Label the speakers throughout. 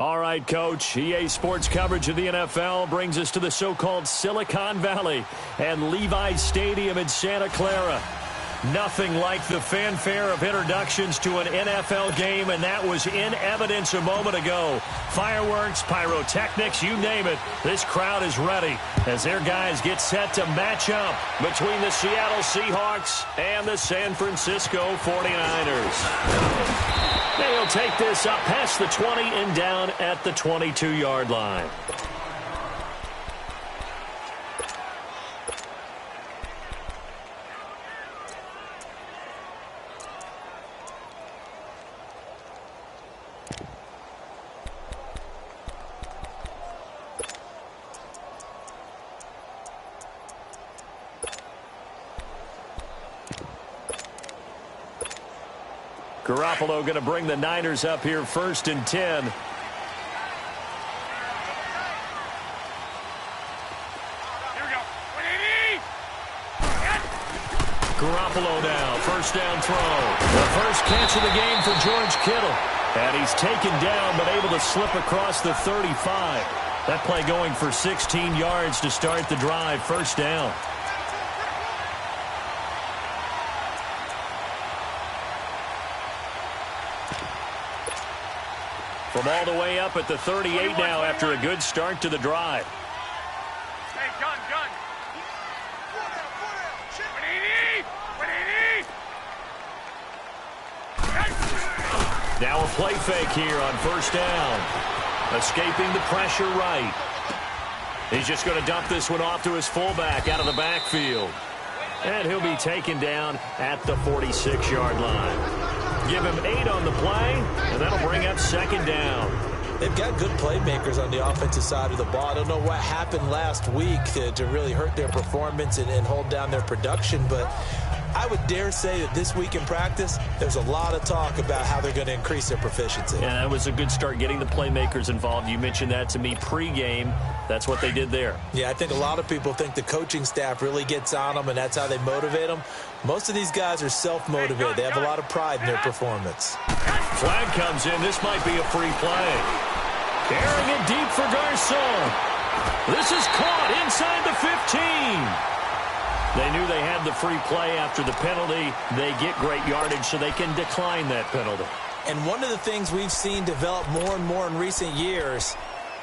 Speaker 1: All right, Coach. EA Sports coverage of the NFL brings us to the so-called Silicon Valley and Levi's Stadium in Santa Clara. Nothing like the fanfare of introductions to an NFL game, and that was in evidence a moment ago. Fireworks, pyrotechnics, you name it. This crowd is ready as their guys get set to match up between the Seattle Seahawks and the San Francisco 49ers. They'll take this up past the 20 and down at the 22-yard line. Garoppolo going to bring the Niners up here 1st and 10. Garoppolo now, 1st down throw. The first catch of the game for George Kittle. And he's taken down but able to slip across the 35. That play going for 16 yards to start the drive, 1st down. From all the way up at the 38 now after a good start to the drive.
Speaker 2: Hey, gun.
Speaker 1: Now a play fake here on 1st down. Escaping the pressure right. He's just going to dump this one off to his fullback out of the backfield. And he'll be taken down at the 46-yard line. Give him 8 on the play, and that'll bring up 2nd down.
Speaker 3: They've got good playmakers on the offensive side of the ball. I don't know what happened last week to really hurt their performance and hold down their production, but I would dare say that this week in practice, there's a lot of talk about how they're going to increase their proficiency.
Speaker 1: Yeah, that was a good start getting the playmakers involved. You mentioned that to me pregame. That's what they did there.
Speaker 3: Yeah, I think a lot of people think the coaching staff really gets on them, and that's how they motivate them. Most of these guys are self-motivated. They have a lot of pride in their performance.
Speaker 1: Flag comes in. This might be a free play. Carrying it deep for Garcon. This is caught inside the 15. They knew they had the free play after the penalty. They get great yardage, so they can decline that penalty.
Speaker 3: And one of the things we've seen develop more and more in recent years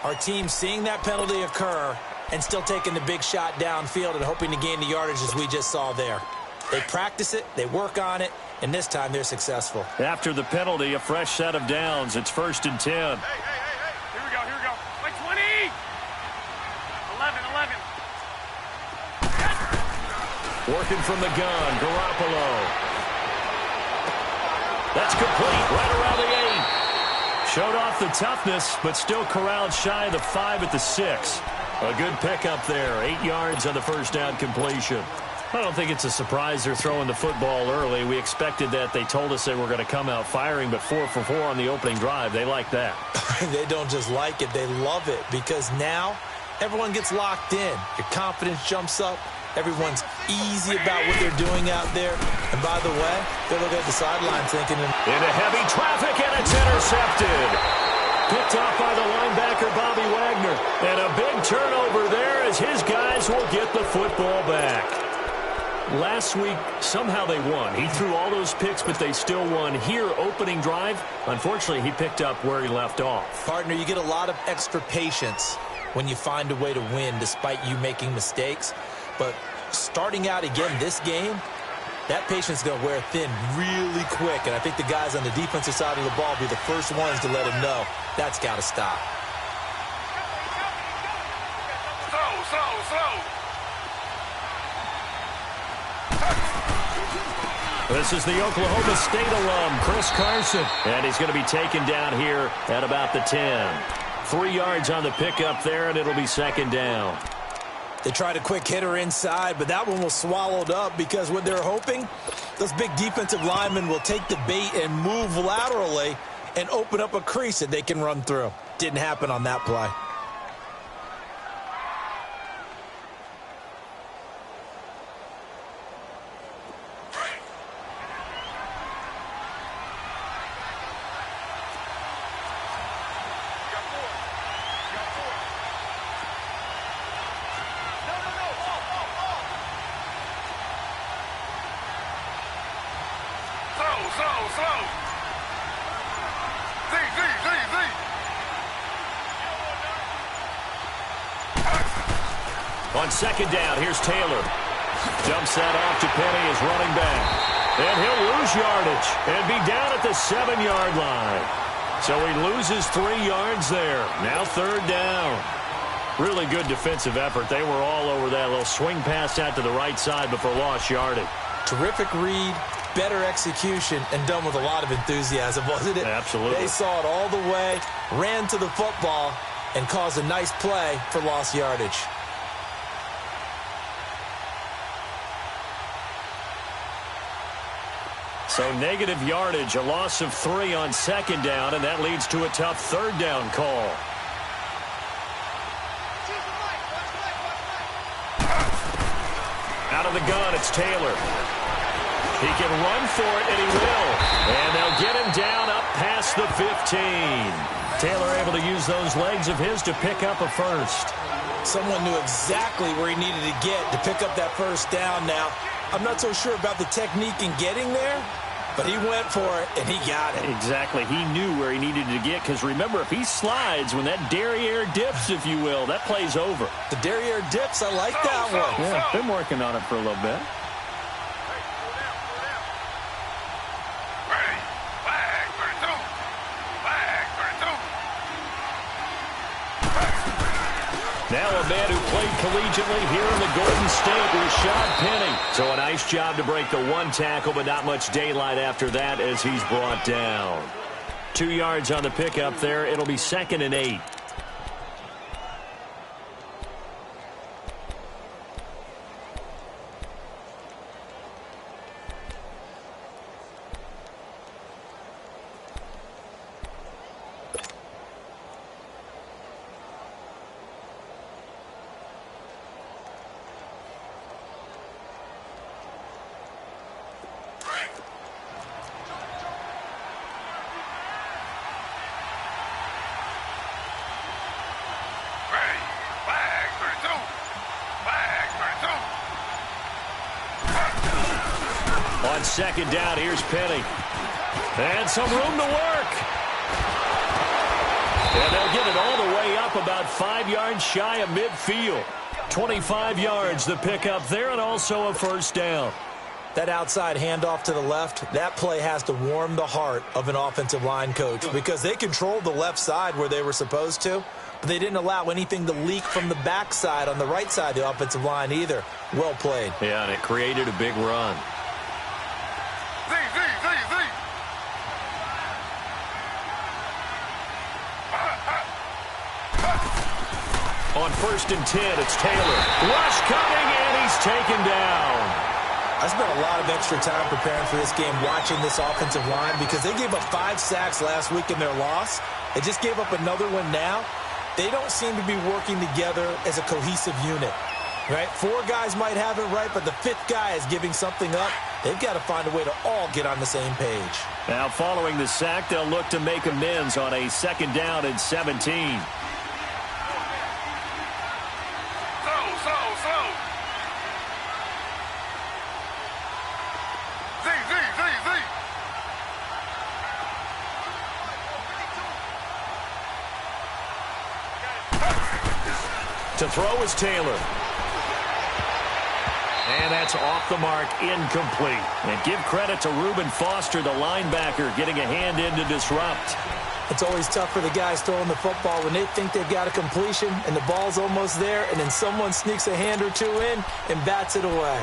Speaker 3: are teams seeing that penalty occur and still taking the big shot downfield and hoping to gain the yardage as we just saw there. They practice it, they work on it, and this time they're successful.
Speaker 1: After the penalty, a fresh set of downs. It's 1st and 10.
Speaker 2: Hey. Here we go. Like 20. 11.
Speaker 1: Working from the gun, Garoppolo. That's complete, right around the 8. Showed off the toughness, but still corralled shy of the 5 at the 6. A good pickup there, 8 yards on the 1st down completion. I don't think it's a surprise they're throwing the football early. We expected that. They told us they were going to come out firing, but 4 for 4 on the opening drive. They like that.
Speaker 3: They don't just like it, they love it, because now everyone gets locked in. Your confidence jumps up. Everyone's easy about what they're doing out there. And by the way, they're looking at the sideline thinking...
Speaker 1: Into heavy traffic, and it's intercepted. Picked off by the linebacker, Bobby Wagner. And a big turnover there as his guys will get the football back. Last week, somehow they won. He threw all those picks, but they still won. Here, opening drive, unfortunately, he picked up where he left off.
Speaker 3: Partner, you get a lot of extra patience when you find a way to win despite you making mistakes. But starting out again this game, that patience is going to wear thin really quick. And I think the guys on the defensive side of the ball will be the first ones to let him know that's got to stop.
Speaker 2: Slow.
Speaker 1: This is the Oklahoma State alum, Chris Carson. And he's going to be taken down here at about the 10. 3 yards on the pickup there, and it'll be 2nd down.
Speaker 3: They tried a quick hitter inside, but that one was swallowed up because what they're hoping, those big defensive linemen will take the bait and move laterally and open up a crease that they can run through. Didn't happen on that play.
Speaker 2: slow. Z.
Speaker 1: On second down, here's Taylor. Jumps that off to Penny as running back. And he'll lose yardage and be down at the 7-yard line. So he loses 3 yards there. Now third down. Really good defensive effort. They were all over that little swing pass out to the right side before lost yardage.
Speaker 3: Terrific read, better execution, and done with a lot of enthusiasm, wasn't it?
Speaker 1: Absolutely.
Speaker 3: They saw it all the way, ran to the football, and caused a nice play for lost yardage.
Speaker 1: So negative yardage, a loss of 3 on second down, and that leads to a tough third down call. Out of the gun, it's Taylor. He can run for it, and he will. And they'll get him down up past the 15. Taylor able to use those legs of his to pick up a first.
Speaker 3: Someone knew exactly where he needed to get to pick up that first down now. I'm not so sure about the technique in getting there, but he went for it, and he got it.
Speaker 1: Exactly. He knew where he needed to get, because remember, if he slides, when that derriere dips, if you will, that play's over.
Speaker 3: The derriere dips, I like that one.
Speaker 1: Yeah, been working on it for a little bit. Now a man who played collegiately here in the Golden State, Rashad Penny. So a nice job to break the 1 tackle, but not much daylight after that as he's brought down. 2 yards on the pickup there. It'll be 2nd and 8. On second down, here's Penny. And some room to work. And they'll get it all the way up about 5 yards shy of midfield. 25 yards the pickup there, and also a first down.
Speaker 3: That outside handoff to the left, that play has to warm the heart of an offensive line coach, because they controlled the left side where they were supposed to, but they didn't allow anything to leak from the backside on the right side of the offensive line either. Well played.
Speaker 1: Yeah, and it created a big run. On 1st and 10, it's Taylor. Rush coming, and he's taken down.
Speaker 3: I spent a lot of extra time preparing for this game watching this offensive line, because they gave up 5 sacks last week in their loss. They just gave up another one now. They don't seem to be working together as a cohesive unit. Right? 4 guys might have it right, but the 5th guy is giving something up. They've got to find a way to all get on the same page.
Speaker 1: Now, following the sack, they'll look to make amends on a 2nd down and 17. To throw is Taylor. And that's off the mark, incomplete. And give credit to Reuben Foster, the linebacker, getting a hand in to disrupt.
Speaker 3: It's always tough for the guys throwing the football when they think they've got a completion and the ball's almost there, and then someone sneaks a hand or 2 in and bats it away.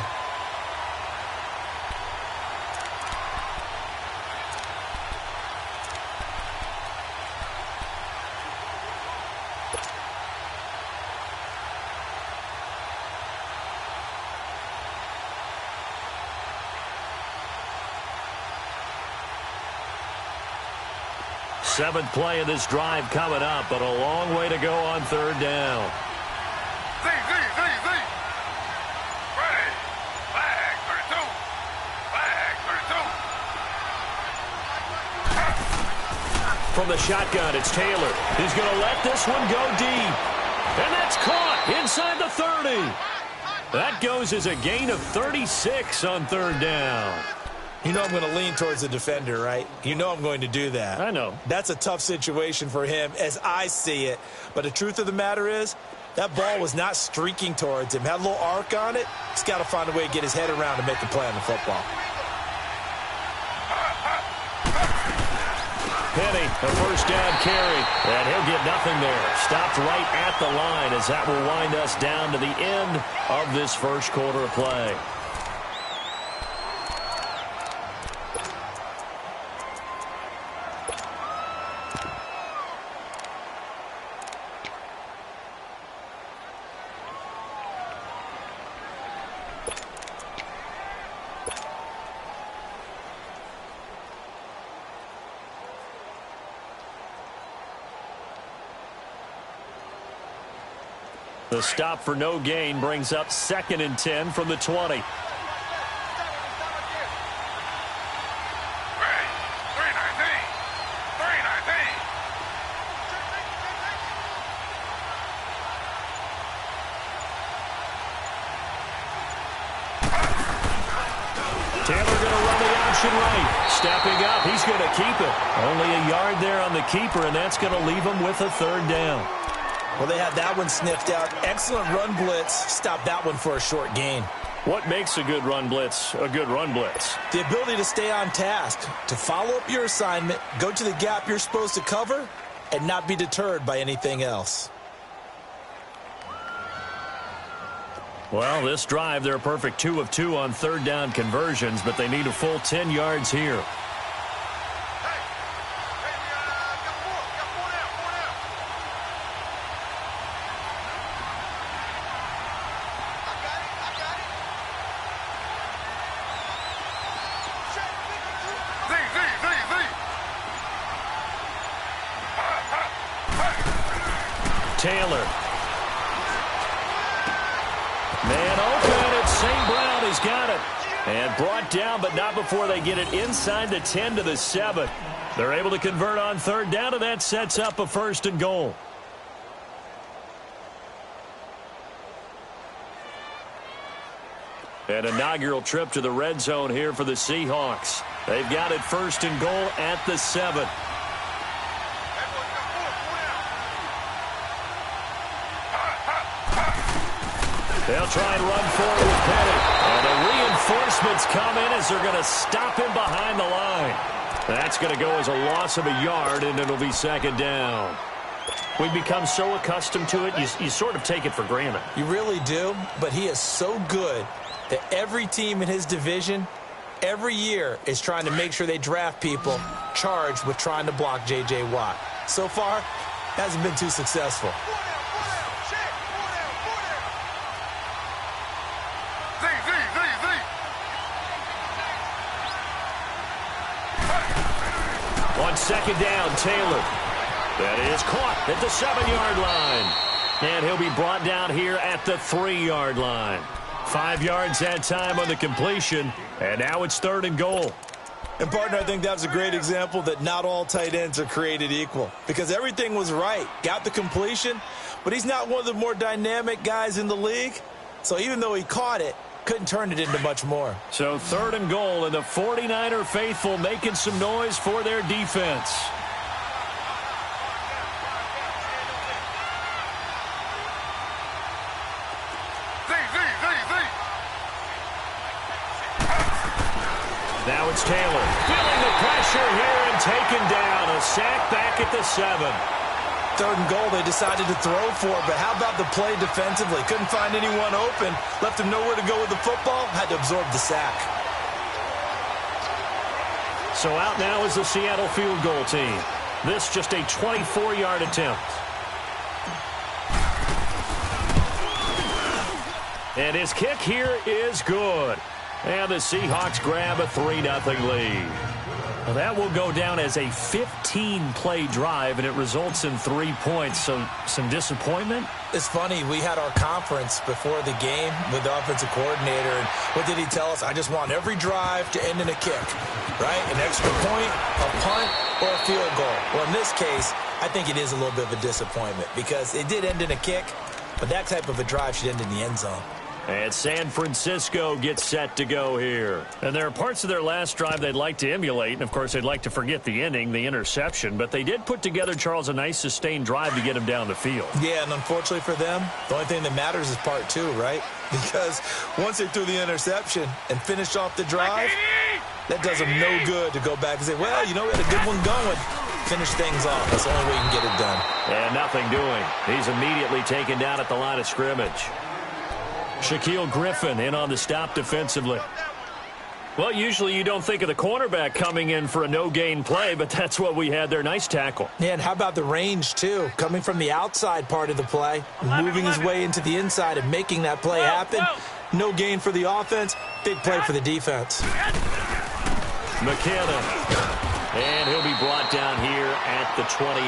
Speaker 1: Seventh play of this drive coming up, but a long way to go on 3rd down.
Speaker 2: Ready. Flag 32. Flag 32.
Speaker 1: From the shotgun, it's Taylor. He's going to let this one go deep. And that's caught inside the 30. That goes as a gain of 36 on 3rd down.
Speaker 3: You know I'm going to lean towards the defender, right? You know I'm going to do that.
Speaker 1: I know.
Speaker 3: That's a tough situation for him as I see it. But the truth of the matter is, that ball was not streaking towards him. Had a little arc on it. He's got to find a way to get his head around and make a play on the football.
Speaker 1: Penny, a first down carry, and he'll get nothing there. Stopped right at the line as that will wind us down to the end of this first quarter of play. The stop for no gain brings up 2nd and 10 from the 20. Taylor going to run the option right. Stepping up, he's going to keep it. Only a yard there on the keeper, and that's going to leave him with a 3rd down.
Speaker 3: Well, they had that one sniffed out. Excellent run blitz. Stop that one for a short gain.
Speaker 1: What makes a good run blitz a good run blitz?
Speaker 3: The ability to stay on task, to follow up your assignment, go to the gap you're supposed to cover, and not be deterred by anything else.
Speaker 1: Well, this drive, they're a perfect 2 of 2 on 3rd down conversions, but they need a full 10 yards here. Taylor. Man open, it's St. Brown. He's got it. And brought down, but not before they get it inside the 10 to the 7. They're able to convert on 3rd down, and that sets up a 1st and goal. An inaugural trip to the red zone here for the Seahawks. They've got it 1st and goal at the 7. They'll try and run forward with Penny. And the reinforcements come in as they're going to stop him behind the line. That's going to go as a loss of a yard, and it'll be 2nd down. We've become so accustomed to it, you sort of take it for granted.
Speaker 3: You really do, but he is so good that every team in his division, every year, is trying to make sure they draft people charged with trying to block J.J. Watt. So far, hasn't been too successful.
Speaker 1: On 2nd down, Taylor. That is caught at the 7-yard line. And he'll be brought down here at the 3-yard line. 5 yards that time on the completion, and now it's 3rd and goal.
Speaker 3: And, partner, I think that was a great example that not all tight ends are created equal, because everything was right. Got the completion, but he's not one of the more dynamic guys in the league. So even though he caught it, couldn't turn it into much more.
Speaker 1: So 3rd and goal, and the 49er faithful making some noise for their defense. Now it's Taylor. Feeling the pressure here and taken down. A sack back at the 7.
Speaker 3: 3rd and goal, they decided to throw for, but how about the play defensively? Couldn't find anyone open, left him nowhere to go with the football, had to absorb the sack.
Speaker 1: So out now is the Seattle field goal team. This just a 24-yard attempt. And his kick here is good. And the Seahawks grab a 3-0 lead. Well, that will go down as a 15-play drive, and it results in 3 points. So some disappointment?
Speaker 3: It's funny. We had our conference before the game with the offensive coordinator, and what did he tell us? I just want every drive to end in a kick, right? An extra point, a punt, or a field goal. Well, in this case, I think it is a little bit of a disappointment because it did end in a kick, but that type of a drive should end in the end zone.
Speaker 1: And San Francisco gets set to go here. And there are parts of their last drive they'd like to emulate. And, of course, they'd like to forget the ending, the interception. But they did put together, Charles, a nice sustained drive to get him down the field.
Speaker 3: Yeah, and unfortunately for them, the only thing that matters is part two, right? Because once they threw the interception and finished off the drive, that does them no good to go back and say, well, you know, we had a good one going. Finish things off. That's the only way you can get it done.
Speaker 1: And nothing doing. He's immediately taken down at the line of scrimmage. Shaquille Griffin in on the stop defensively. Well, usually you don't think of the cornerback coming in for a no-gain play, but that's what we had there. Nice tackle.
Speaker 3: Yeah, and how about the range, too? Coming from the outside part of the play, moving his way into the inside and making that play happen. No gain for the offense, big play for the defense.
Speaker 1: McKinnon. And he'll be brought down here at the 28.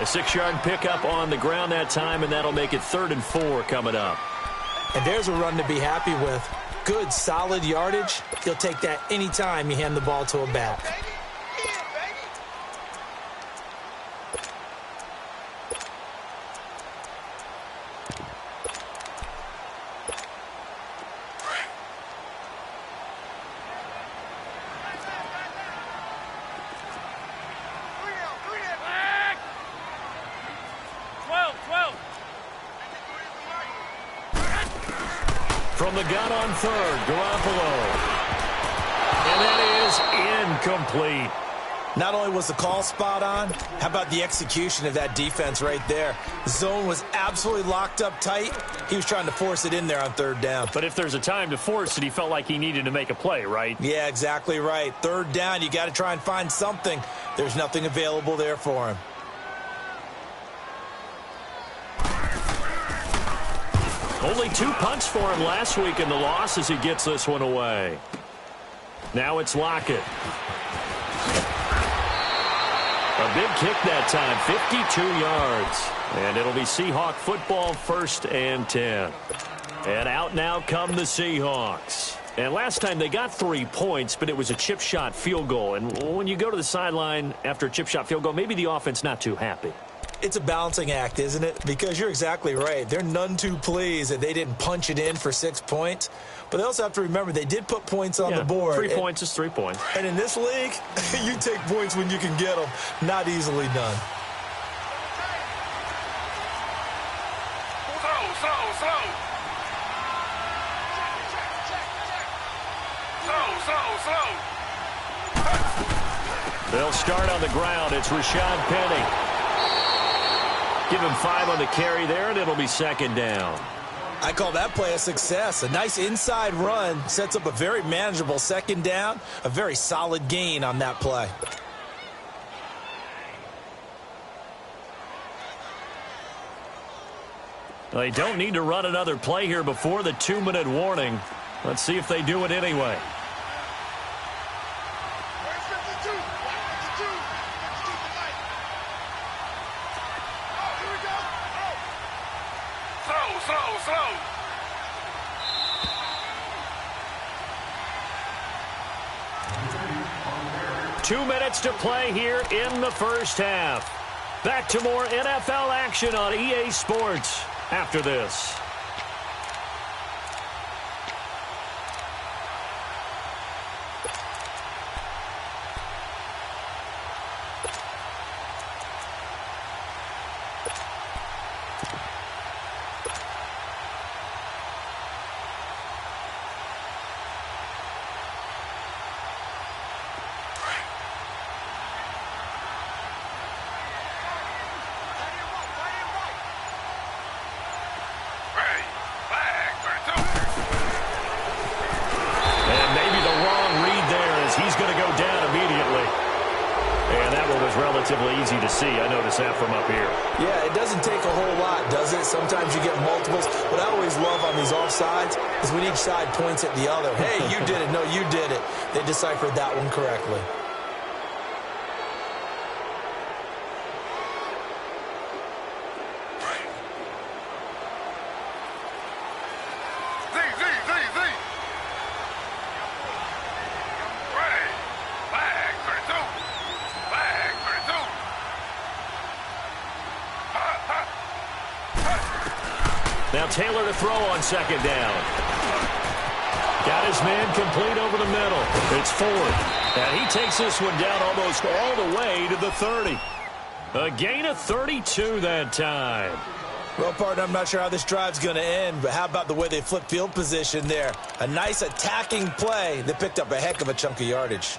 Speaker 1: A 6-yard pickup on the ground that time, and that'll make it 3rd and 4 coming up.
Speaker 3: And there's a run to be happy with. Good, solid yardage. You'll take that anytime you hand the ball to a back.
Speaker 1: From the gun on 3rd, Garoppolo. And that is incomplete.
Speaker 3: Not only was the call spot on, how about the execution of that defense right there? The zone was absolutely locked up tight. He was trying to force it in there on 3rd down.
Speaker 1: But if there's a time to force it, he felt like he needed to make a play, right?
Speaker 3: Yeah, exactly right. 3rd down, you got to try and find something. There's nothing available there for him.
Speaker 1: Only 2 punts for him last week in the loss as he gets this one away. Now it's Lockett. A big kick that time, 52 yards. And it'll be Seahawk football, 1st and 10. And out now come the Seahawks. And last time they got 3 points, but it was a chip shot field goal. And when you go to the sideline after a chip shot field goal, maybe the offense not too happy.
Speaker 3: It's a balancing act, isn't it? Because you're exactly right. They're none too pleased that they didn't punch it in for 6 points. But they also have to remember they did put points on the board.
Speaker 1: 3 points is 3 points.
Speaker 3: And in this league, you take points when you can get them. Not easily done.
Speaker 1: They'll start on the ground. It's Rashad Penny. Give him 5 on the carry there, and it'll be 2nd down.
Speaker 3: I call that play a success. A nice inside run sets up a very manageable 2nd down. A very solid gain on that play.
Speaker 1: They don't need to run another play here before the 2-minute warning. Let's see if they do it anyway.
Speaker 2: Slow.
Speaker 1: 2 minutes to play here in the 1st half. Back to more NFL action on EA Sports after this. Relatively easy to see. I notice that from up here.
Speaker 3: Yeah, it doesn't take a whole lot, does it? Sometimes you get multiples. What I always love on these offsides is when each side points at the other. Hey, you did it. No, you did it. They deciphered that one correctly.
Speaker 1: Now Taylor to throw on second down. Got his man complete over the middle. It's fourth. And he takes this one down almost all the way to the 30. A gain of 32 that time.
Speaker 3: Well, partner, I'm not sure how this drive's going to end, but how about the way they flip field position there? A nice attacking play that picked up a heck of a chunk of yardage.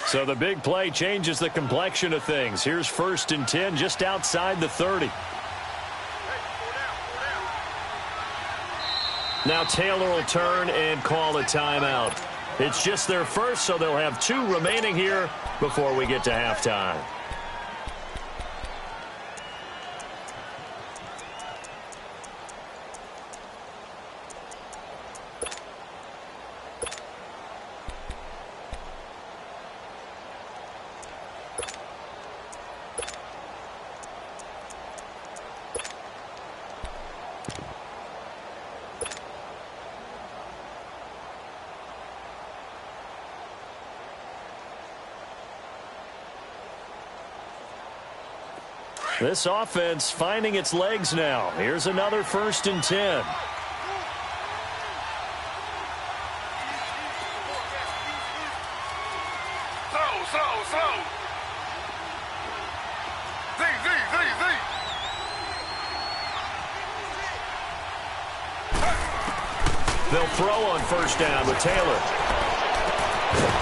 Speaker 1: So the big play changes the complexion of things. Here's 1st and 10 just outside the 30. Now Taylor will turn and call a timeout. It's just their first, so they'll have 2 remaining here before we get to halftime. This offense finding its legs now. Here's another 1st and 10.
Speaker 2: Slow. Z.
Speaker 1: They'll throw on 1st down with Taylor.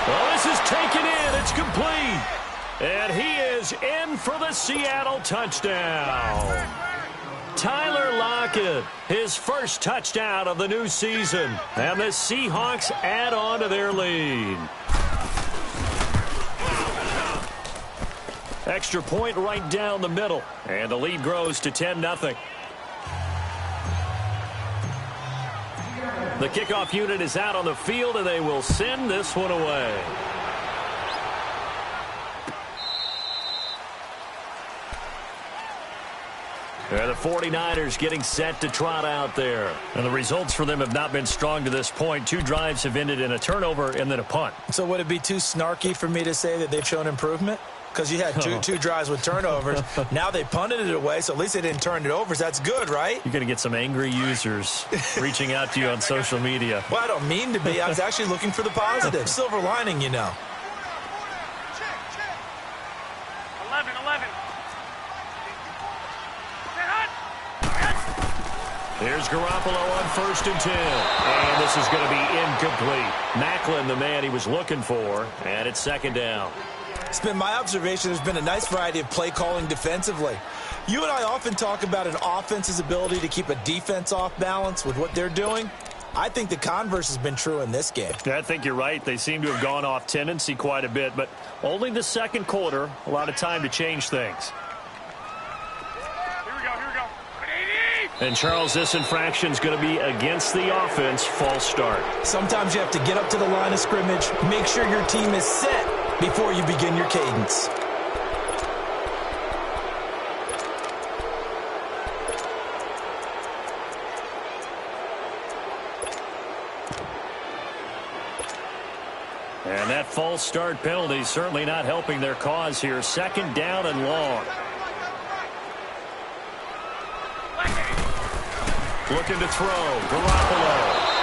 Speaker 1: Oh, this is taken in. It's complete. And he is in for the Seattle touchdown. Tyler Lockett, his first touchdown of the new season. And the Seahawks add on to their lead. Extra point right down the middle. And the lead grows to 10-0. The kickoff unit is out on the field, and they will send this one away. The 49ers getting set to trot out there. And the results for them have not been strong to this point. 2 drives have ended in a turnover and then a punt.
Speaker 3: So would it be too snarky for me to say that they've shown improvement? Because you had two drives with turnovers. Now they punted it away, so at least they didn't turn it over. So that's good, right?
Speaker 1: You're going to get some angry users reaching out to you on social media.
Speaker 3: Well, I don't mean to be. I was actually looking for the positive. Silver lining, you know.
Speaker 2: 11.
Speaker 1: Here's Garoppolo on 1st and 10. And this is going to be incomplete. Macklin, the man he was looking for, and it's 2nd down.
Speaker 3: It's been my observation there's been a nice variety of play calling defensively. You and I often talk about an offense's ability to keep a defense off balance with what they're doing. I think the converse has been true in this game.
Speaker 1: I think you're right. They seem to have gone off tendency quite a bit, but only the 2nd quarter, a lot of time to change things.
Speaker 2: Here we go.
Speaker 1: And Charles, this infraction is going to be against the offense. False start.
Speaker 3: Sometimes you have to get up to the line of scrimmage, make sure your team is set before you begin your cadence.
Speaker 1: And that false start penalty certainly not helping their cause here. 2nd down and long. Looking to throw. Garoppolo.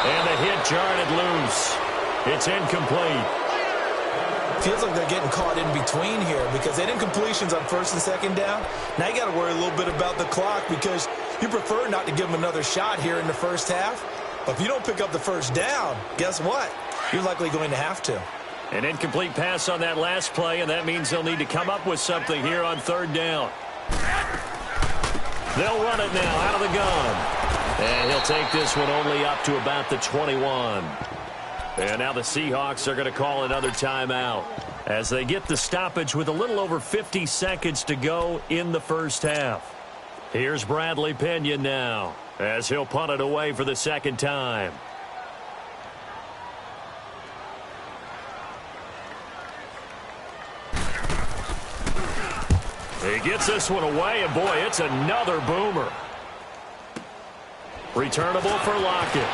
Speaker 1: And the hit jarred it loose. It's incomplete.
Speaker 3: Feels like they're getting caught in between here because they had incompletions on 1st and 2nd down. Now you got to worry a little bit about the clock because you prefer not to give them another shot here in the 1st half. But if you don't pick up the 1st down, guess what? You're likely going to have to.
Speaker 1: An incomplete pass on that last play, and that means they'll need to come up with something here on 3rd down. They'll run it now out of the gun. And he'll take this one only up to about the 21. And now the Seahawks are going to call another timeout as they get the stoppage with a little over 50 seconds to go in the 1st half. Here's Bradley Pinion now as he'll punt it away for the 2nd time. He gets this one away, and boy, it's another boomer. Returnable for Lockett.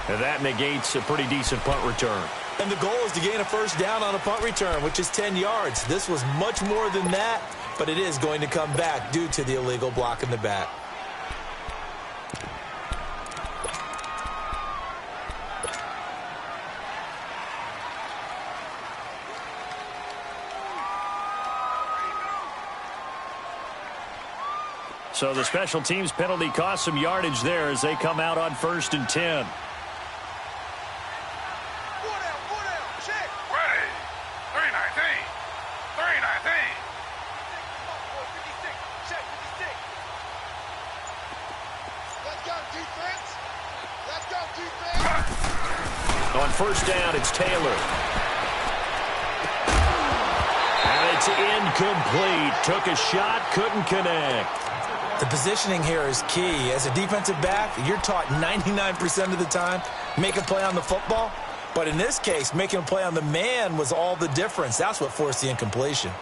Speaker 1: And that negates a pretty decent punt return.
Speaker 3: And the goal is to gain a first down on a punt return, which is 10 yards. This was much more than that, but it is going to come back due to the illegal block in the back.
Speaker 1: So the special teams penalty cost some yardage there as they come out on 1st and 10. On 1st down, it's Taylor. And it's incomplete. Took a shot, couldn't connect.
Speaker 3: The positioning here is key. As a defensive back, you're taught 99% of the time, make a play on the football. But in this case, making a play on the man was all the difference. That's what forced the incompletion.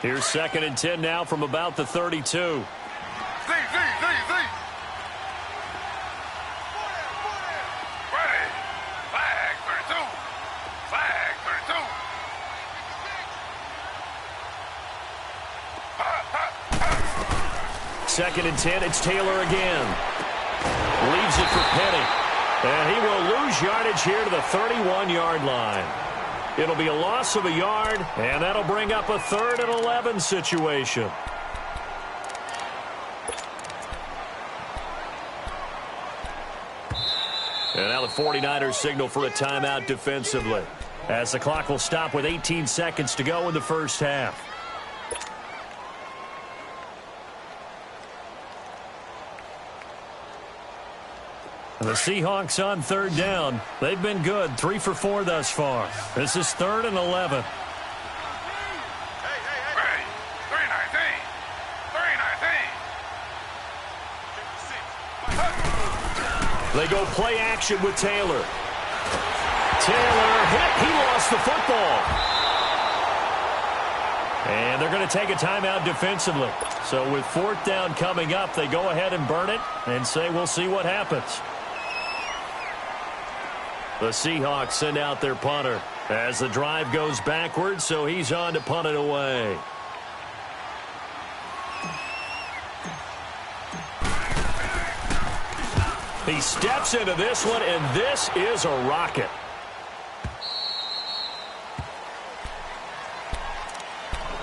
Speaker 1: Here's 2nd and 10 now from about the 32. Second and 10, it's Taylor again. Leaves it for Penny. And he will lose yardage here to the 31-yard line. It'll be a loss of a yard, and that'll bring up a 3rd and 11 situation. And now the 49ers signal for a timeout defensively, as the clock will stop with 18 seconds to go in the first half. The Seahawks on 3rd down. They've been good, 3 for 4 thus far. This is 3rd and 11.
Speaker 2: Hey, 319.
Speaker 1: They go play action with Taylor. Taylor hit. He lost the football. And they're going to take a timeout defensively. So with 4th down coming up, they go ahead and burn it and say we'll see what happens. The Seahawks send out their punter as the drive goes backwards, so he's on to punt it away. He steps into this one, and this is a rocket.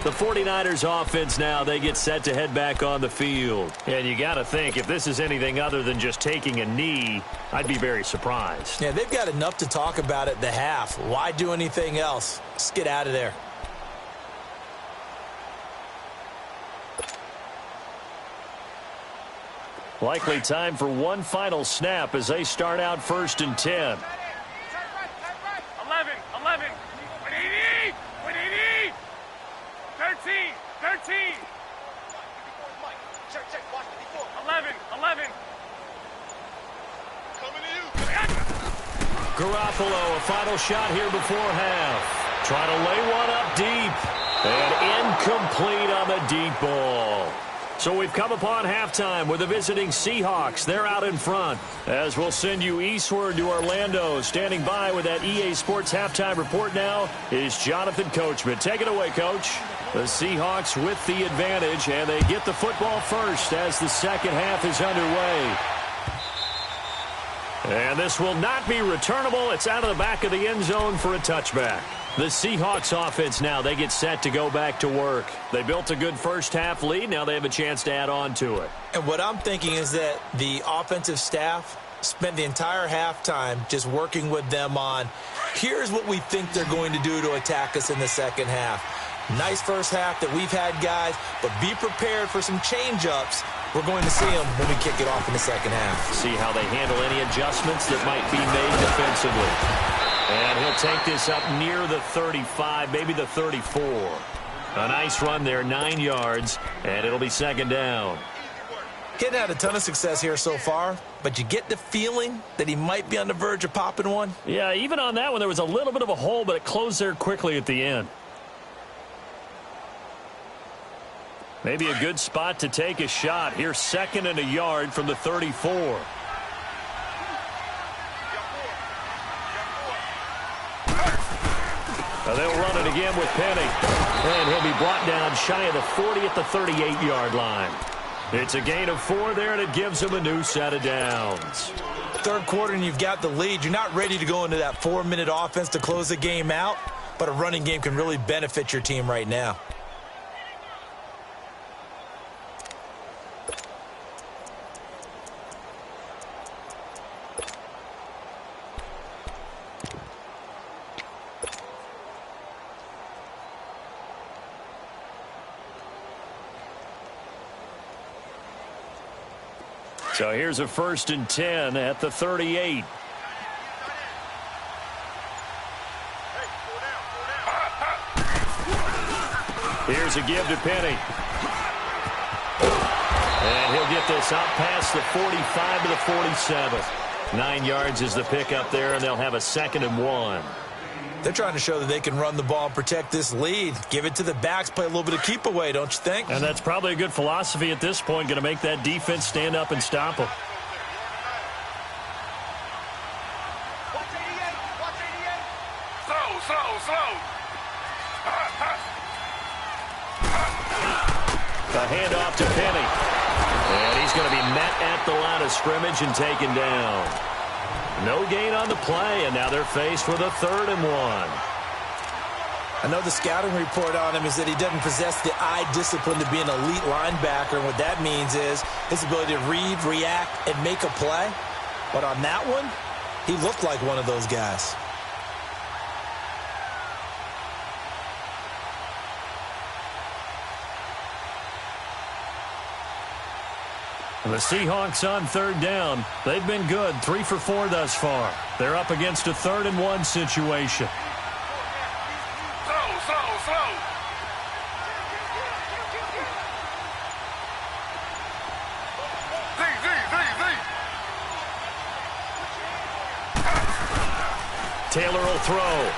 Speaker 1: The 49ers offense now, they get set to head back on the field. And you got to think, if this is anything other than just taking a knee, I'd be very surprised.
Speaker 3: Yeah, they've got enough to talk about at the half. Why do anything else? Just get out of there.
Speaker 1: Likely time for one final snap as they start out 1st and 10.
Speaker 2: 11. What do you need? 13. 11. Coming to you.
Speaker 1: Garoppolo, a final shot here before half. Trying to lay one up deep. And incomplete on the deep ball. So we've come upon halftime with the visiting Seahawks. They're out in front. As we'll send you eastward to Orlando. Standing by with that EA Sports halftime report now is Jonathan Coachman. Take it away, Coach. The Seahawks with the advantage, and they get the football first as the second half is underway. And this will not be returnable. It's out of the back of the end zone for a touchback. The Seahawks offense now, they get set to go back to work. They built a good first half lead. Now they have a chance to add on to it.
Speaker 3: And what I'm thinking is that the offensive staff spent the entire halftime just working with them on, here's what we think they're going to do to attack us in the second half. Nice first half that we've had, guys, but be prepared for some change-ups. We're going to see them when we kick it off in the second half.
Speaker 1: See how they handle any adjustments that might be made defensively. And he'll take this up near the 35, maybe the 34. A nice run there, 9 yards, and it'll be second down.
Speaker 3: He hadn't had a ton of success here so far, but you get the feeling that he might be on the verge of popping one.
Speaker 1: Yeah, even on that one, there was a little bit of a hole, but it closed there quickly at the end. Maybe a good spot to take a shot. Here's 2nd and a yard from the 34. They'll run it again with Penny. And he'll be brought down shy of the 40 at the 38-yard line. It's a gain of 4 there, and it gives him a new set of downs.
Speaker 3: Third quarter, and you've got the lead. You're not ready to go into that 4-minute offense to close the game out, but a running game can really benefit your team right now.
Speaker 1: So here's a 1st and 10 at the 38. Here's a give to Penny. And he'll get this out past the 45 to the 47. 9 yards is the pickup there, and they'll have a 2nd and 1.
Speaker 3: They're trying to show that they can run the ball and protect this lead. Give it to the backs, play a little bit of keep away, don't you think?
Speaker 1: And that's probably a good philosophy at this point, going to make that defense stand up and stop them.
Speaker 2: Slow.
Speaker 1: A handoff to Penny. And he's going to be met at the line of scrimmage and taken down. No gain on the play, and now they're faced with a 3rd and 1.
Speaker 3: I know the scouting report on him is that he doesn't possess the eye discipline to be an elite linebacker, and what that means is his ability to read, react, and make a play. But on that one, he looked like one of those guys.
Speaker 1: The Seahawks on 3rd down. They've been good, 3 for 4 thus far. They're up against a 3rd and 1 situation.
Speaker 2: Slow.
Speaker 1: Taylor will throw.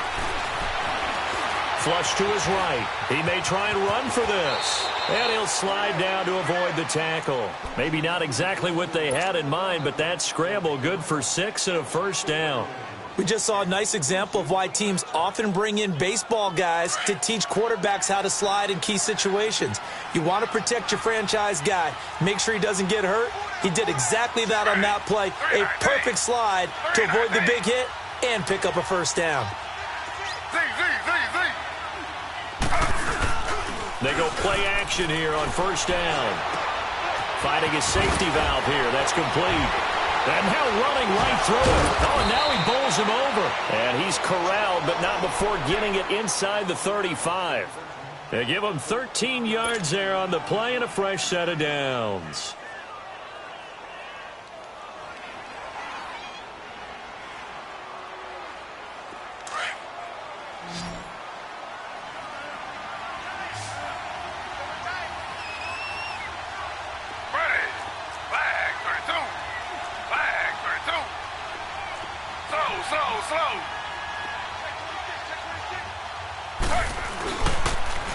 Speaker 1: Flush to his right. He may try and run for this. And he'll slide down to avoid the tackle. Maybe not exactly what they had in mind, but that scramble good for 6 and a 1st down.
Speaker 3: We just saw a nice example of why teams often bring in baseball guys to teach quarterbacks how to slide in key situations. You want to protect your franchise guy. Make sure he doesn't get hurt. He did exactly that on that play. A perfect slide to avoid the big hit and pick up a 1st down.
Speaker 1: They go play action here on 1st down. Finding his safety valve here. That's complete. And now running right through it. Oh, and now he bowls him over. And he's corralled, but not before getting it inside the 35. They give him 13 yards there on the play and a fresh set of downs.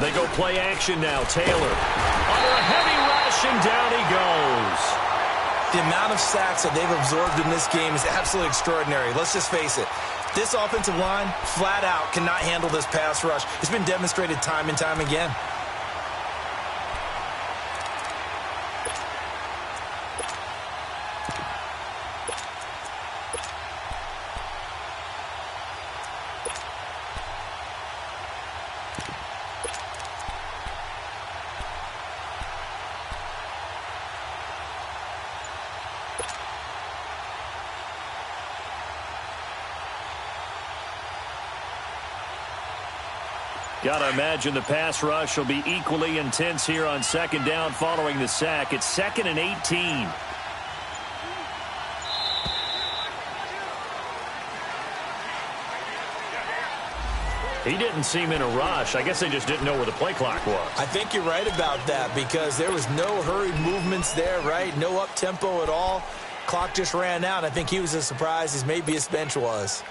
Speaker 1: They go play action now. Taylor under a heavy rush, and down he goes.
Speaker 3: The amount of sacks that they've absorbed in this game is absolutely extraordinary. Let's just face it. This offensive line, flat out, cannot handle this pass rush. It's been demonstrated time and time again.
Speaker 1: Got to imagine the pass rush will be equally intense here on 2nd down following the sack. It's 2nd and 18. He didn't seem in a rush. I guess they just didn't know where the play clock was.
Speaker 3: I think you're right about that because there was no hurried movements there, right? No up-tempo at all. Clock just ran out. I think he was as surprised as maybe his bench was.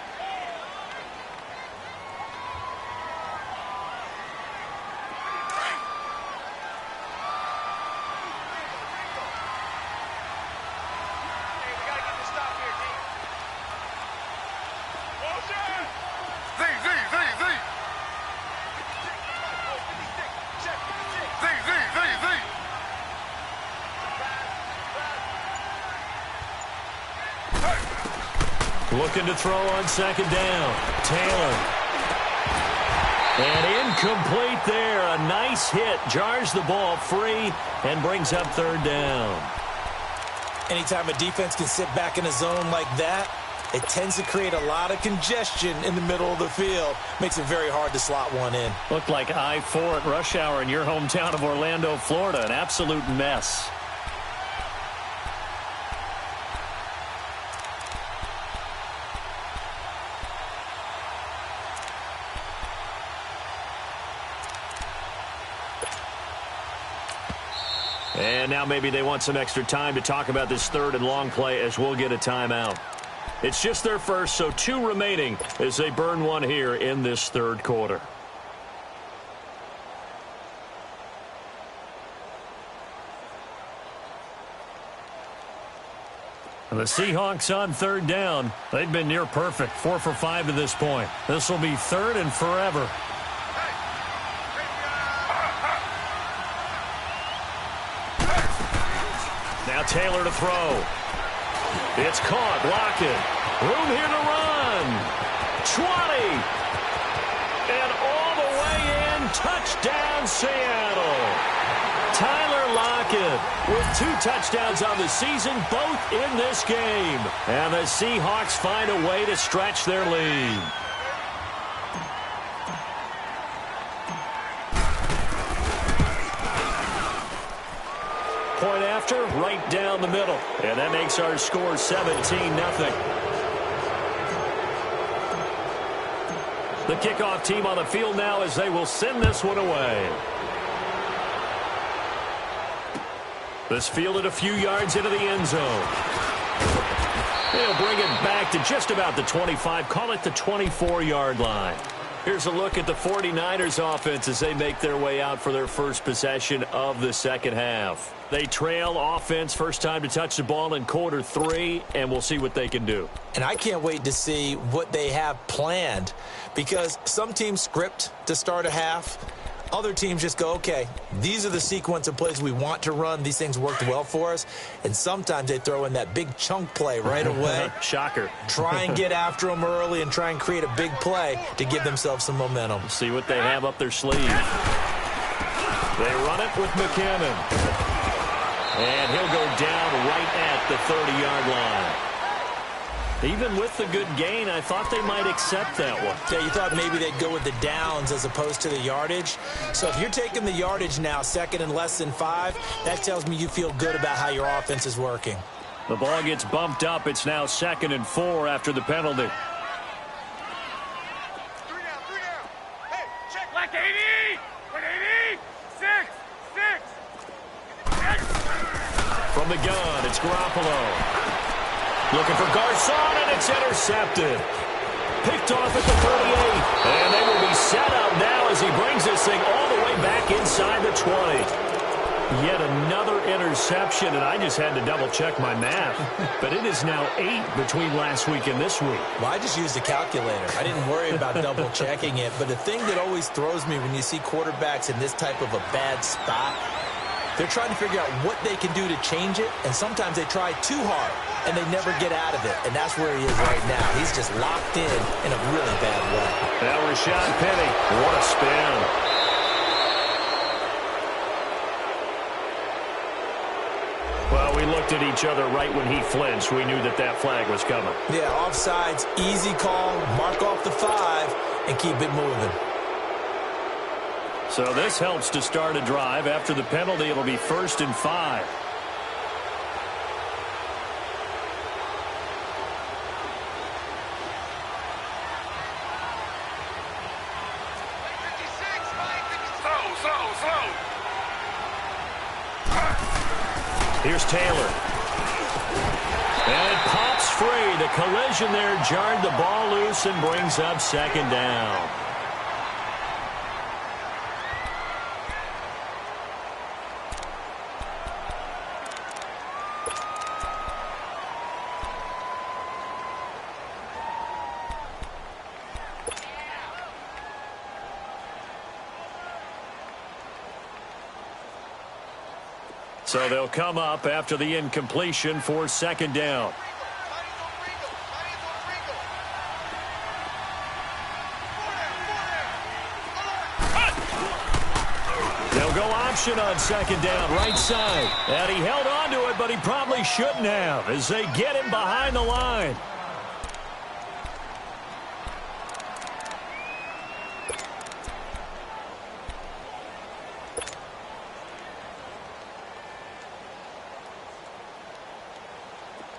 Speaker 1: Looking to throw on second down. Taylor. And incomplete there. A nice hit. Jars the ball free and brings up third down.
Speaker 3: Anytime a defense can sit back in a zone like that, it tends to create a lot of congestion in the middle of the field. Makes it very hard to slot one in.
Speaker 1: Looked like I-4 at rush hour in your hometown of Orlando, Florida. An absolute mess. And now maybe they want some extra time to talk about this third and long play as we'll get a timeout. It's just their first, so 2 remaining as they burn one here in this third quarter. And the Seahawks on third down. They've been near perfect, 4 for 5 to this point. This will be third and forever. Now Taylor to throw. It's caught, blocking. Room here to run. 20. And all the way in. Touchdown, Seattle. Tyler Lockett with 2 touchdowns on the season, both in this game. And the Seahawks find a way to stretch their lead. Point after, right down the middle. And that makes our score 17-0. The kickoff team on the field now as they will send this one away. This fielded a few yards into the end zone. They'll bring it back to just about the 25, call it the 24-yard line. Here's a look at the 49ers offense as they make their way out for their first possession of the second half. They trail offense, first time to touch the ball in quarter 3, and we'll see what they can do.
Speaker 3: And I can't wait to see what they have planned because some teams script to start a half. Other teams just go, okay, these are the sequence of plays we want to run. These things worked well for us. And sometimes they throw in that big chunk play right away.
Speaker 1: Shocker.
Speaker 3: Try and get after them early and try and create a big play to give themselves some momentum.
Speaker 1: See what they have up their sleeve. They run it with McKinnon. And he'll go down right at the 30-yard line. Even with the good gain, I thought they might accept that one.
Speaker 3: Yeah, you thought maybe they'd go with the downs as opposed to the yardage. So if you're taking the yardage now, second and less than 5, that tells me you feel good about how your offense is working.
Speaker 1: The ball gets bumped up. It's now 2nd and 4 after the penalty.
Speaker 2: 3 down. Hey, check. Black 80. 180. 6.
Speaker 1: From the gun, it's Garoppolo. Looking for Garcon, and it's intercepted. Picked off at the 38. And they will be set up now as he brings this thing all the way back inside the 20. Yet another interception, and I just had to double-check my math. But it is now 8 between last week and this week.
Speaker 3: Well, I just used a calculator. I didn't worry about double-checking it. But the thing that always throws me when you see quarterbacks in this type of a bad spot, they're trying to figure out what they can do to change it, and sometimes they try too hard, and they never get out of it, and that's where he is right now. He's just locked in a really bad way.
Speaker 1: Now Rashad Penny, what a spin. Well, we looked at each other right when he flinched. We knew that that flag was coming.
Speaker 3: Yeah, offsides, easy call, mark off the 5, and keep it moving.
Speaker 1: So this helps to start a drive. After the penalty, it'll be 1st and 5.
Speaker 2: Slow.
Speaker 1: Here's Taylor. And it pops free. The collision there jarred the ball loose and brings up second down. So they'll come up after the incompletion for second down. They'll go option on second down, right side. And he held on to it, but he probably shouldn't have as they get him behind the line.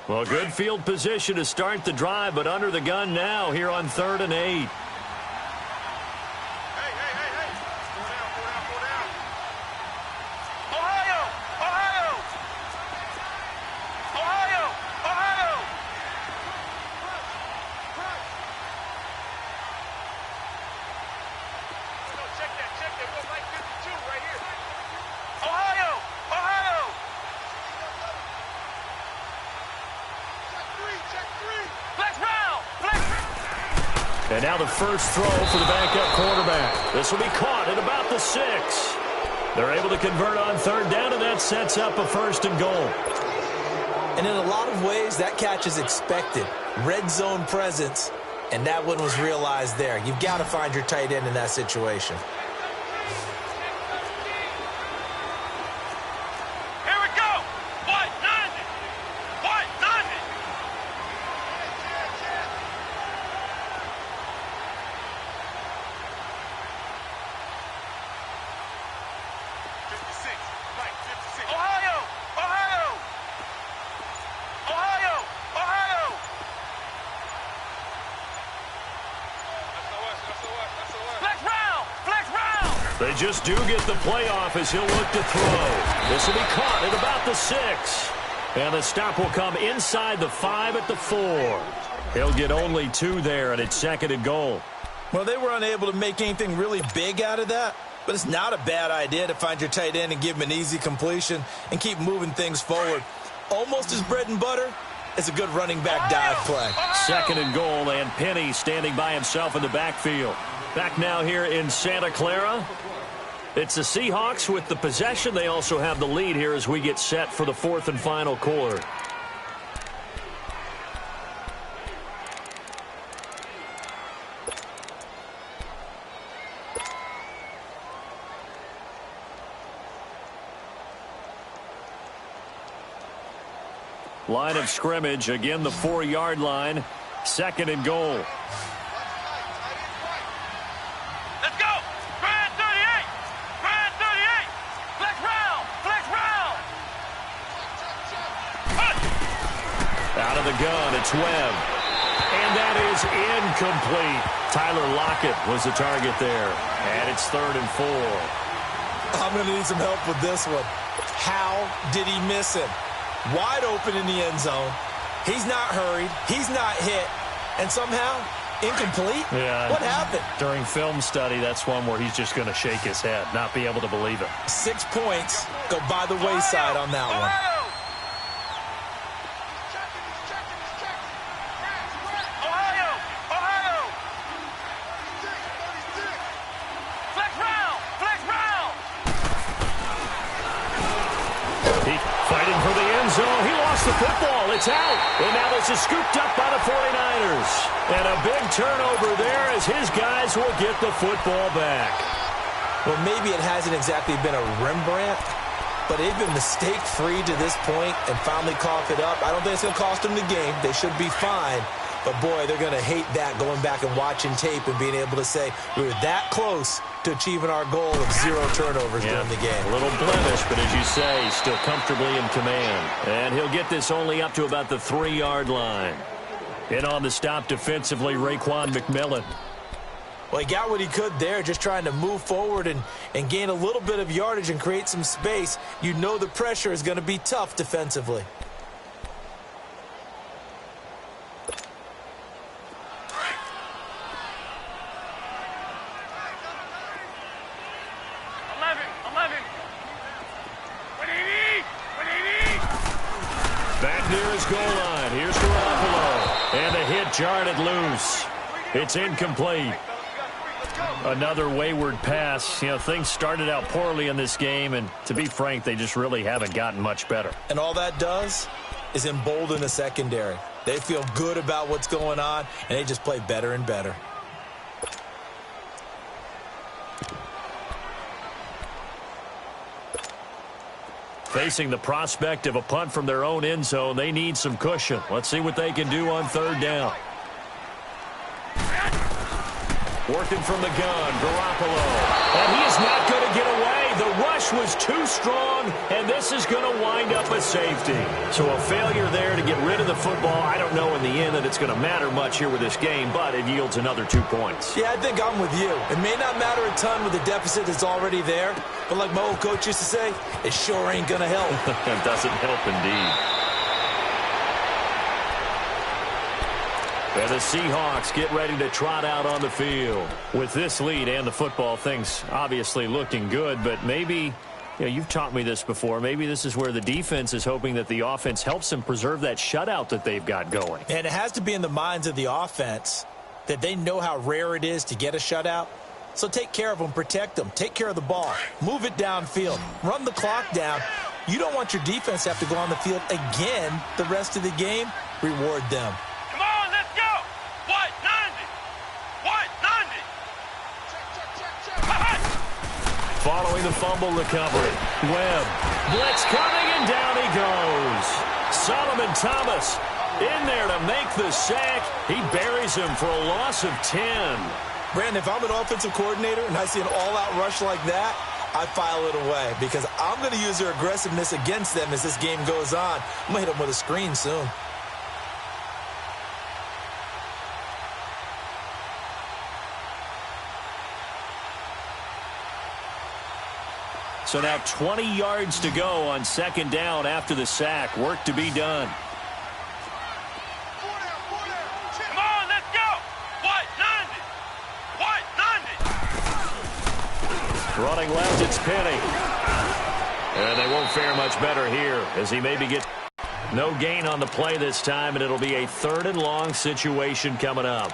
Speaker 1: Well, good field position to start the drive, but under the gun now here on 3rd and 8.
Speaker 2: Hey. Go down. Ohio. Check that. We're like 52 right here. Ohio. Check three. Flex round.
Speaker 1: And now the first throw for the backup quarterback. This will be caught at about the 6. They're able to convert on 3rd down, and that sets up a 1st and goal.
Speaker 3: And in a lot of ways, that catch is expected. Red zone presence, and that one was realized there. You've got to find your tight end in that situation.
Speaker 2: Here we go. What? Nothing. Ohio. Flex round.
Speaker 1: They just do get the playoff as he'll look to throw. This will be caught at about the 6. And the stop will come inside the 5 at the 4. He'll get only 2 there, and it's 2nd and goal.
Speaker 3: Well, they were unable to make anything really big out of that, but it's not a bad idea to find your tight end and give him an easy completion and keep moving things forward. Almost his bread and butter is a good running back dive play.
Speaker 1: 2nd and goal, and Penny standing by himself in the backfield. Back now here in Santa Clara. It's the Seahawks with the possession. They also have the lead here as we get set for the 4th and final quarter. Line of scrimmage, again the 4-yard line. 2nd and goal.
Speaker 2: Let's go. Brand 38. Flex round.
Speaker 1: Out of the gun, it's Webb. And that is incomplete. Tyler Lockett was the target there. And it's 3rd and 4.
Speaker 3: I'm going to need some help with this one. How did he miss him? Wide open in the end zone. He's not hurried. He's not hit. And somehow, incomplete?
Speaker 1: Yeah.
Speaker 3: What happened?
Speaker 1: During film study, that's one where he's just going to shake his head, not be able to believe it.
Speaker 3: 6 points go by the wayside on that one.
Speaker 1: Fighting for the end zone. He lost the football. It's out. And now this is scooped up by the 49ers. And a big turnover there as his guys will get the football back.
Speaker 3: Well, maybe it hasn't exactly been a Rembrandt, but they've been mistake-free to this point and finally cough it up. I don't think it's going to cost them the game. They should be fine. But, boy, they're going to hate that, going back and watching tape and being able to say we were that close to achieving our goal of 0 turnovers during the game.
Speaker 1: A little blemish, but as you say, still comfortably in command. And he'll get this only up to about the 3-yard line. In on the stop defensively, Raekwon McMillan.
Speaker 3: Well, he got what he could there, just trying to move forward and gain a little bit of yardage and create some space. You know the pressure is going to be tough defensively.
Speaker 1: Back near his goal line. Here's Garoppolo. And the hit jarred it loose. It's incomplete. Another wayward pass. You know, things started out poorly in this game, and to be frank, they just really haven't gotten much better.
Speaker 3: And all that does is embolden the secondary. They feel good about what's going on, and they just play better and better.
Speaker 1: Facing the prospect of a punt from their own end zone, they need some cushion. Let's see what they can do on third down. Working from the gun, Garoppolo. And he is not going to get away. The rush was too strong, and this is going to wind up a safety. So a failure there to get rid of the football. I don't know in the end that it's going to matter much here with this game, but it yields another 2 points.
Speaker 3: Yeah, I think I'm with you. It may not matter a ton with the deficit that's already there, but like my old coach used to say, it sure ain't going to help.
Speaker 1: It doesn't help indeed. And the Seahawks get ready to trot out on the field. With this lead and the football, things obviously looking good, but maybe, you know, you've taught me this before, maybe this is where the defense is hoping that the offense helps them preserve that shutout that they've got going.
Speaker 3: And it has to be in the minds of the offense that they know how rare it is to get a shutout. So take care of them, protect them, take care of the ball, move it downfield, run the clock down. You don't want your defense to have to go on the field again the rest of the game. Reward them.
Speaker 1: Following the fumble recovery. Webb. Blitz coming, and down he goes. Solomon Thomas in there to make the sack. He buries him for a loss of 10.
Speaker 3: Brandon, if I'm an offensive coordinator and I see an all-out rush like that, I file it away because I'm going to use their aggressiveness against them as this game goes on. I'm going to hit them with a screen soon.
Speaker 1: So now 20 yards to go on second down after the sack. Work to be done.
Speaker 2: Come on, let's go. What? 90.
Speaker 1: Running left, it's Penny. And they won't fare much better here as he maybe gets no gain on the play this time, and it'll be a 3rd and long situation coming up.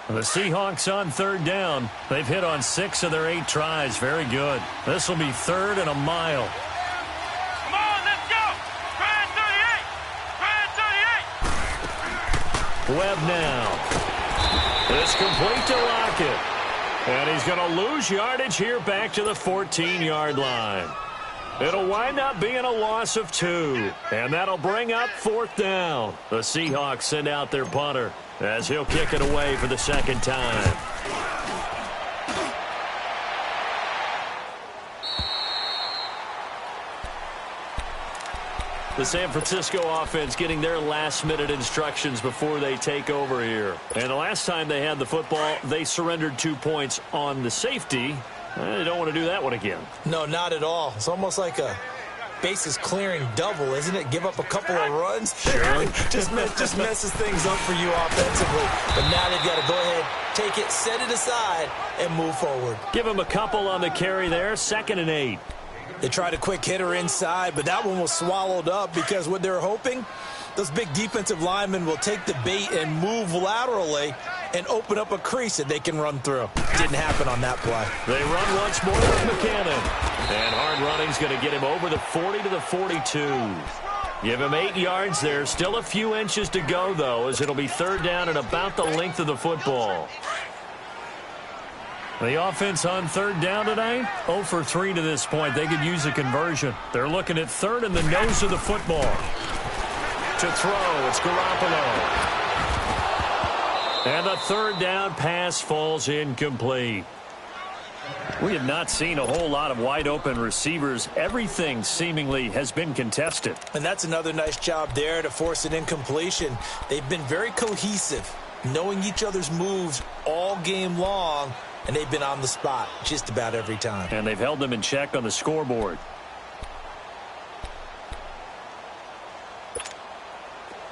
Speaker 1: The Seahawks on third down. They've hit on 6 of their 8 tries. Very good. This will be 3rd and a mile.
Speaker 2: Come on, let's go. Try 38.
Speaker 1: Webb now. It's complete to Lockett. And he's going to lose yardage here back to the 14-yard line. It'll wind up being a loss of 2. And that'll bring up 4th down. The Seahawks send out their punter as he'll kick it away for the 2nd time. The San Francisco offense getting their last-minute instructions before they take over here. And the last time they had the football, they surrendered 2 points on the safety. They don't want to do that one again.
Speaker 3: No, not at all. It's almost like a bases clearing double, isn't it? Give up a couple of runs.
Speaker 1: Sure.
Speaker 3: just messes things up for you offensively. But now they've got to go ahead, take it, set it aside, and move forward.
Speaker 1: Give him a couple on the carry there. 2nd and 8.
Speaker 3: They tried a quick hitter inside, but that one was swallowed up because what they're hoping, those big defensive linemen will take the bait and move laterally and open up a crease that they can run through. Didn't happen on that play.
Speaker 1: They run once more with McKinnon. And hard running's going to get him over the 40 to the 42. Give him 8 yards there. Still a few inches to go, though, as it'll be 3rd down and about the length of the football. The offense on 3rd down tonight, 0 for 3 to this point. They could use a conversion. They're looking at 3rd and the nose of the football. To throw, it's Garoppolo. And the third down pass falls incomplete. We have not seen a whole lot of wide-open receivers. Everything seemingly has been contested.
Speaker 3: And that's another nice job there to force an incompletion. They've been very cohesive, knowing each other's moves all game long, and they've been on the spot just about every time.
Speaker 1: And they've held them in check on the scoreboard.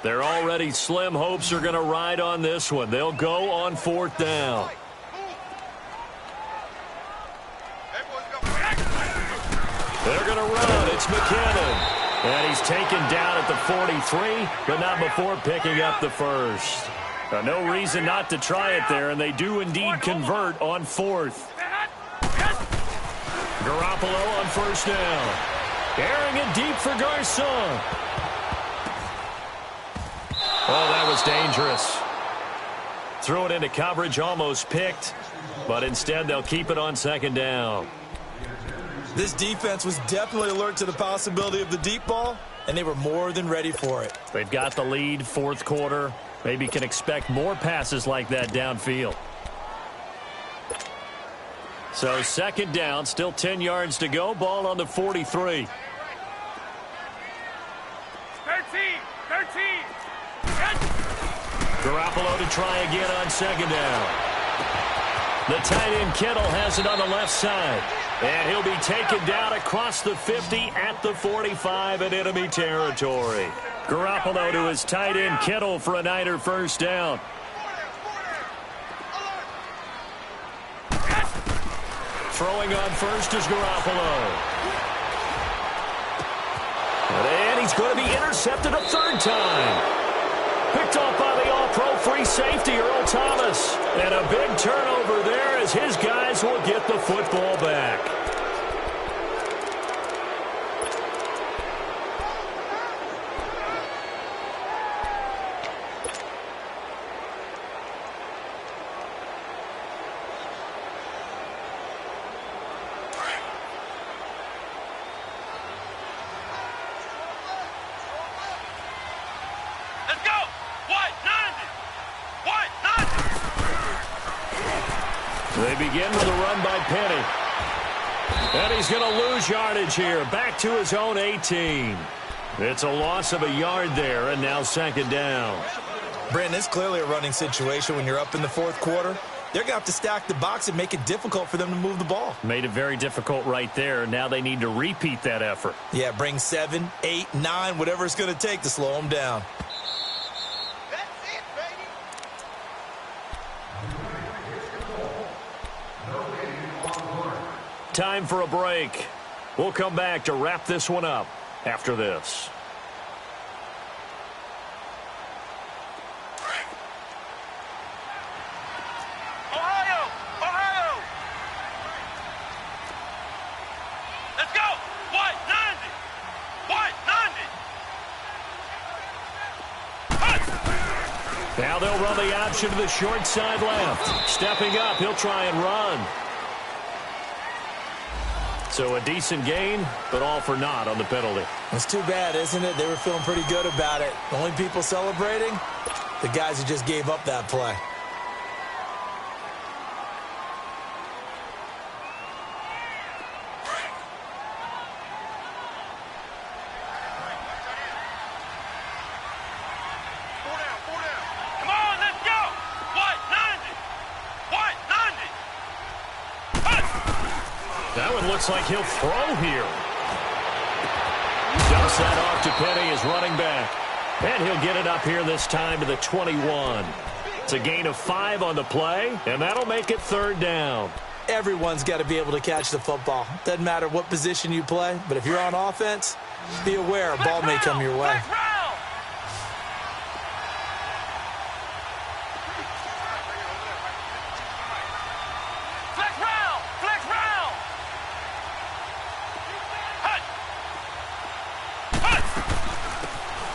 Speaker 1: Their already slim hopes are going to ride on this one. They'll go on 4th down. They're going to run. It's McKinnon. And he's taken down at the 43, but not before picking up the first. No reason not to try it there, and they do indeed convert on 4th. Garoppolo on 1st down. Airing it deep for Garcon. Oh, that was dangerous. Threw it into coverage, almost picked, but instead they'll keep it on 2nd down.
Speaker 3: This defense was definitely alert to the possibility of the deep ball, and they were more than ready for it.
Speaker 1: They've got the lead, 4th quarter. Maybe can expect more passes like that downfield. So 2nd down, still 10 yards to go. Ball on the 43.
Speaker 2: 13.
Speaker 1: Garoppolo to try again on 2nd down. The tight end Kittle has it on the left side. And he'll be taken down across the 50 at the 45 in enemy territory. Garoppolo to his tight end Kittle for a Niner 1st down. Throwing on 1st is Garoppolo. And he's going to be intercepted a 3rd time. Picked off by the all-pro free safety, Earl Thomas. And a big turnover there as his guys will get the football back. They begin with a run by Penny. And he's going to lose yardage here. Back to his own 18. It's a loss of a yard there, and now 2nd down.
Speaker 3: Brandon, it's clearly a running situation when you're up in the 4th quarter. They're going to have to stack the box and make it difficult for them to move the ball.
Speaker 1: Made it very difficult right there. Now they need to repeat that effort.
Speaker 3: Yeah, bring 7, 8, 9, whatever it's going to take to slow them down.
Speaker 1: Time for a break. We'll come back to wrap this one up after this.
Speaker 2: Ohio! Ohio! Let's go! White 90! White 90!
Speaker 1: Now they'll run the option to the short side left. Stepping up, he'll try and run. So a decent gain, but all for naught on the penalty.
Speaker 3: It's too bad, isn't it? They were feeling pretty good about it. The only people celebrating, the guys who just gave up that play.
Speaker 2: Come on, let's go! White 90! White 90!
Speaker 1: That one looks like he'll throw here. Dumps that off to Penny as running back. And he'll get it up here this time to the 21. It's a gain of 5 on the play, and that'll make it 3rd down.
Speaker 3: Everyone's got to be able to catch the football. Doesn't matter what position you play, but if you're on offense, be aware a ball may come your way.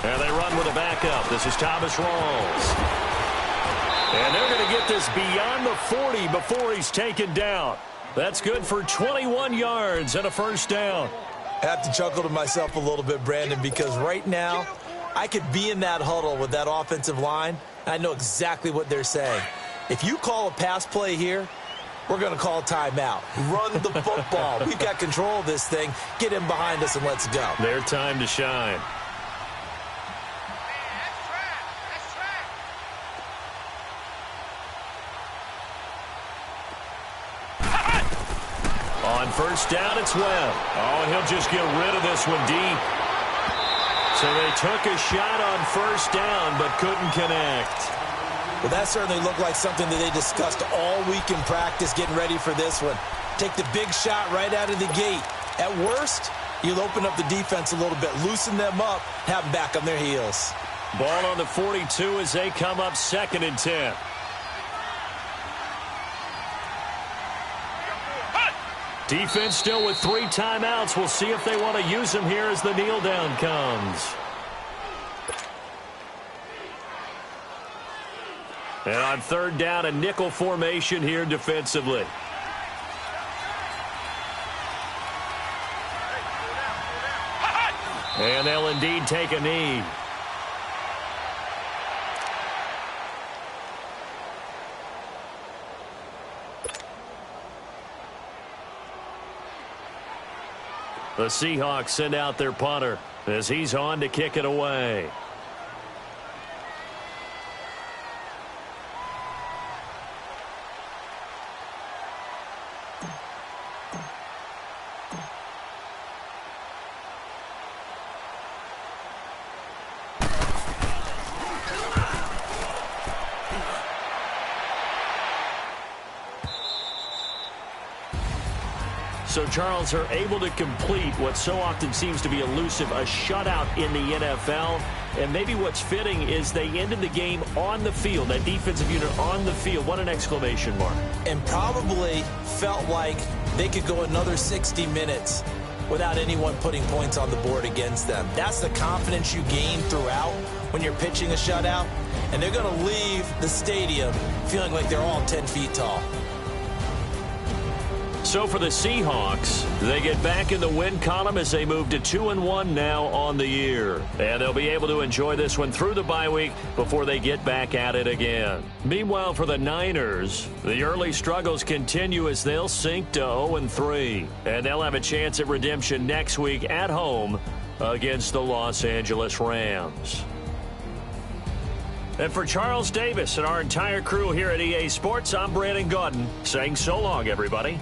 Speaker 1: And they run with a backup. This is Thomas Rawls. And they're going to get this beyond the 40 before he's taken down. That's good for 21 yards and a 1st down.
Speaker 3: I have to chuckle to myself a little bit, Brandon, because right now I could be in that huddle with that offensive line, I know exactly what they're saying. If you call a pass play here, we're going to call a timeout. Run the football. We've got control of this thing. Get him behind us and let's go.
Speaker 1: Their time to shine. On first down, it's Webb. Oh, and he'll just get rid of this one deep. So they took a shot on first down, but couldn't connect.
Speaker 3: Well, that certainly looked like something that they discussed all week in practice getting ready for this one. Take the big shot right out of the gate. At worst, you'll open up the defense a little bit, loosen them up, have them back on their heels.
Speaker 1: Ball on the 42 as they come up 2nd and 10. Defense still with 3 timeouts. We'll see if they want to use them here as the kneel down comes. And on 3rd down, a nickel formation here defensively. And they'll indeed take a knee. The Seahawks send out their punter as he's on to kick it away. So, Charles, are able to complete what so often seems to be elusive, a shutout in the NFL. And maybe what's fitting is they ended the game on the field, that defensive unit on the field. What an exclamation mark.
Speaker 3: And probably felt like they could go another 60 minutes without anyone putting points on the board against them. That's the confidence you gain throughout when you're pitching a shutout. And they're going to leave the stadium feeling like they're all 10 feet tall.
Speaker 1: So for the Seahawks, they get back in the win column as they move to 2-1 now on the year. And they'll be able to enjoy this one through the bye week before they get back at it again. Meanwhile, for the Niners, the early struggles continue as they'll sink to 0-3. And they'll have a chance at redemption next week at home against the Los Angeles Rams. And for Charles Davis and our entire crew here at EA Sports, I'm Brandon Gaudin saying so long, everybody.